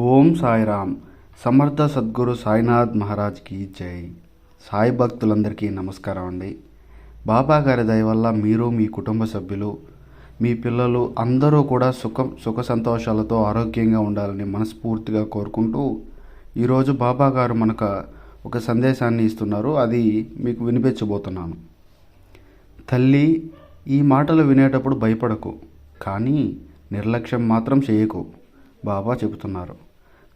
ఓం సాయిరామ్. సమర్థ సద్గురు సాయినాథ్ మహారాజ్కి జై. సాయి భక్తులందరికీ నమస్కారం అండి. బాబా గారి దయ వల్ల మీరు, మీ కుటుంబ సభ్యులు, మీ పిల్లలు అందరూ కూడా సుఖ సంతోషాలతో ఆరోగ్యంగా ఉండాలని మనస్ఫూర్తిగా కోరుకుంటూ ఈరోజు బాబా గారు మనకు ఒక సందేశాన్ని ఇస్తున్నారు. అది మీకు వినిపించబోతున్నాను. తల్లి, ఈ మాటలు వినేటప్పుడు భయపడకు, కానీ నిర్లక్ష్యం మాత్రం చేయకు. బాబా చెబుతున్నారు,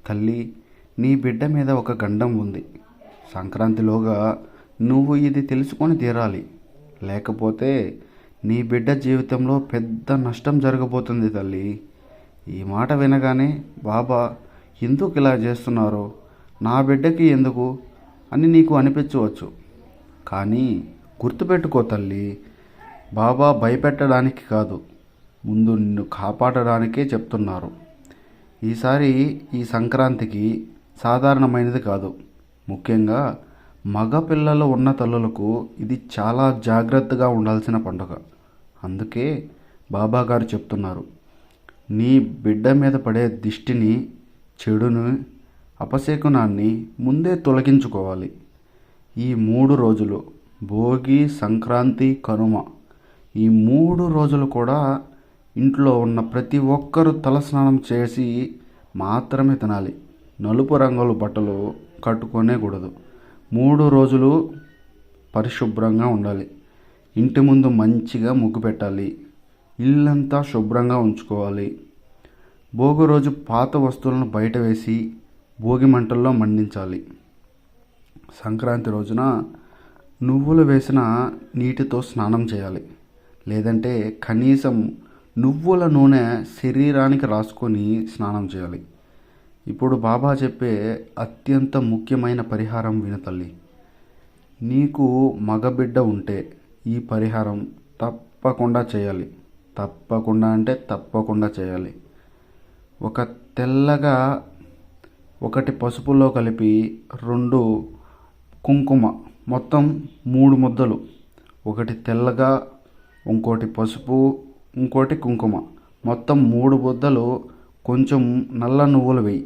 తల్లి, నీ బిడ్డ మీద ఒక గండం ఉంది. సంక్రాంతిలోగా నువ్వు ఇది తెలుసుకొని తీరాలి, లేకపోతే నీ బిడ్డ జీవితంలో పెద్ద నష్టం జరగబోతుంది తల్లి. ఈ మాట వినగానే బాబా ఎందుకు ఇలా చేస్తున్నారో, నా బిడ్డకి ఎందుకు అని నీకు అనిపించవచ్చు. కానీ గుర్తుపెట్టుకో తల్లి, బాబా భయపెట్టడానికి కాదు, ముందు నిన్ను కాపాడడానికే చెప్తున్నారు. ఈసారి ఈ సంక్రాంతికి సాధారణమైనది కాదు. ముఖ్యంగా మగ పిల్లలు ఉన్న తల్లులకు ఇది చాలా జాగ్రత్తగా ఉండాల్సిన పండుగ. అందుకే బాబా గారు చెప్తున్నారు, నీ బిడ్డ మీద పడే దిష్టిని, చెడుని, అపశకునాన్ని ముందే తొలగించుకోవాలి. ఈ 3 రోజులు, భోగి, సంక్రాంతి, కనుమ, ఈ 3 రోజులు కూడా ఇంట్లో ఉన్న ప్రతి ఒక్కరూ తలస్నానం చేసి మాత్రమే తినాలి. నలుపు రంగుల బట్టలు కట్టుకోనేకూడదు. 3 రోజులు పరిశుభ్రంగా ఉండాలి. ఇంటి ముందు మంచిగా ముగ్గు పెట్టాలి. ఇల్లంతా శుభ్రంగా ఉంచుకోవాలి. భోగి రోజు పాత వస్తువులను బయట వేసి భోగి మంటల్లో మండించాలి. సంక్రాంతి రోజున నువ్వులు వేసిన నీటితో స్నానం చేయాలి. లేదంటే కనీసం నువ్వుల నూనె శరీరానికి రాసుకొని స్నానం చేయాలి. ఇప్పుడు బాబా చెప్పే అత్యంత ముఖ్యమైన పరిహారం విను తల్లి. నీకు మగబిడ్డ ఉంటే ఈ పరిహారం తప్పకుండా చేయాలి. తప్పకుండా అంటే తప్పకుండా చేయాలి. ఒక తెల్లగా, ఒకటి పసుపులో కలిపి 2 కుంకుమ, మొత్తం 3 ముద్దలు, ఒకటి తెల్లగా, ఇంకోటి పసుపు, ఇంకోటి కుంకుమ, మొత్తం 3 ముద్దలు. కొంచెం నల్ల నువ్వులు వేయి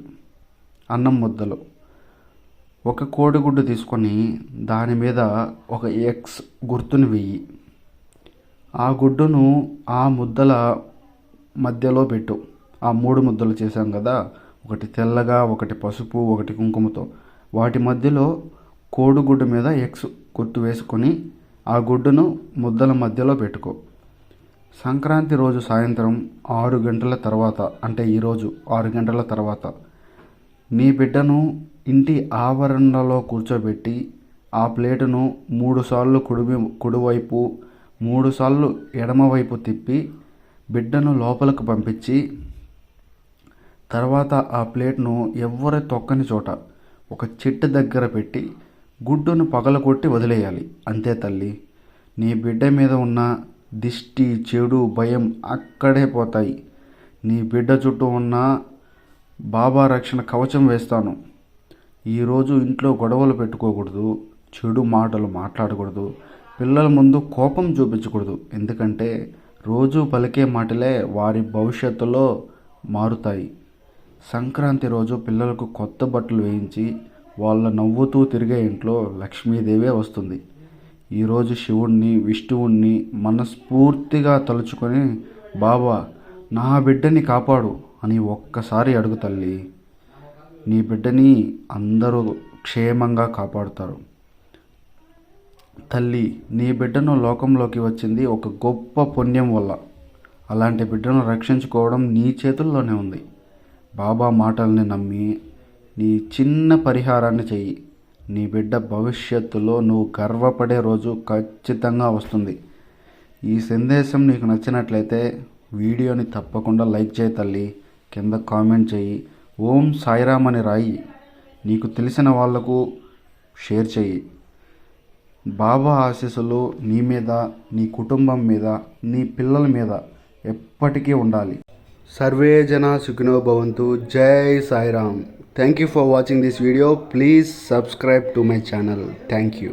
అన్నం ముద్దలు. ఒక కోడిగుడ్డు తీసుకొని దాని మీద ఒక ఎక్స్ గుర్తుని వెయ్యి. ఆ గుడ్డును ఆ ముద్దల మధ్యలో పెట్టు. ఆ 3 ముద్దలు చేశాం కదా, ఒకటి తెల్లగా, ఒకటి పసుపు, ఒకటి కుంకుమతో, వాటి మధ్యలో కోడిగుడ్డు మీద ఎక్స్ గుర్తు వేసుకొని ఆ గుడ్డును ముద్దల మధ్యలో పెట్టుకో. సంక్రాంతి రోజు సాయంత్రం 6 గంటల తర్వాత, అంటే ఈరోజు 6 గంటల తర్వాత నీ బిడ్డను ఇంటి ఆవరణలో కూర్చోబెట్టి ఆ ప్లేటును 3 సార్లు కుడివైపు, 3 సార్లు ఎడమవైపు తిప్పి బిడ్డను లోపలికి పంపించి, తర్వాత ఆ ప్లేట్ను ఎవ్వరి తొక్కని చోట ఒక చెట్టు దగ్గర పెట్టి గుడ్డును పగలగొట్టి వదిలేయాలి. అంతే తల్లి. నీ బిడ్డ మీద ఉన్న దిష్టి, చెడు, భయం అక్కడే పోతాయి. నీ బిడ్డ చుట్టూ ఉన్న బాబా రక్షణ కవచం వేస్తాను. ఈరోజు ఇంట్లో గొడవలు పెట్టుకోకూడదు, చెడు మాటలు మాట్లాడకూడదు, పిల్లల ముందు కోపం చూపించకూడదు. ఎందుకంటే రోజు పలికే మాటలే వారి భవిష్యత్తులో మారుతాయి. సంక్రాంతి రోజు పిల్లలకు కొత్త బట్టలు వేయించి వాళ్ళ నవ్వుతూ తిరిగే ఇంట్లో లక్ష్మీదేవే వస్తుంది. ఈరోజు శివుణ్ణి, విష్ణువుణ్ణి మనస్ఫూర్తిగా తలుచుకొని, బాబా నా బిడ్డని కాపాడు అని ఒక్కసారి అడుగు తల్లి. నీ బిడ్డని అందరూ క్షేమంగా కాపాడుతారు. తల్లి, నీ బిడ్డను లోకంలోకి వచ్చింది ఒక గొప్ప పుణ్యం వల్ల. అలాంటి బిడ్డను రక్షించుకోవడం నీ చేతుల్లోనే ఉంది. బాబా మాటల్ని నమ్మి నీ చిన్న పరిహారాన్ని చెయ్యి. నీ బిడ్డ భవిష్యత్తులో నువ్వు గర్వపడే రోజు ఖచ్చితంగా వస్తుంది. ఈ సందేశం నీకు నచ్చినట్లయితే వీడియోని తప్పకుండా లైక్ చేయి తల్లి. కింద కామెంట్ చేయి, ఓం సాయిరామ్ అని రాయి. నీకు తెలిసిన వాళ్లకు షేర్ చేయి. బాబా ఆశీస్సులు నీ మీద, నీ కుటుంబం మీద, నీ పిల్లల మీద ఎప్పటికీ ఉండాలి. సర్వే జన సుఖినో భవంతు. జై Sairam. Thank you for watching this video. Please subscribe to my channel. Thank you.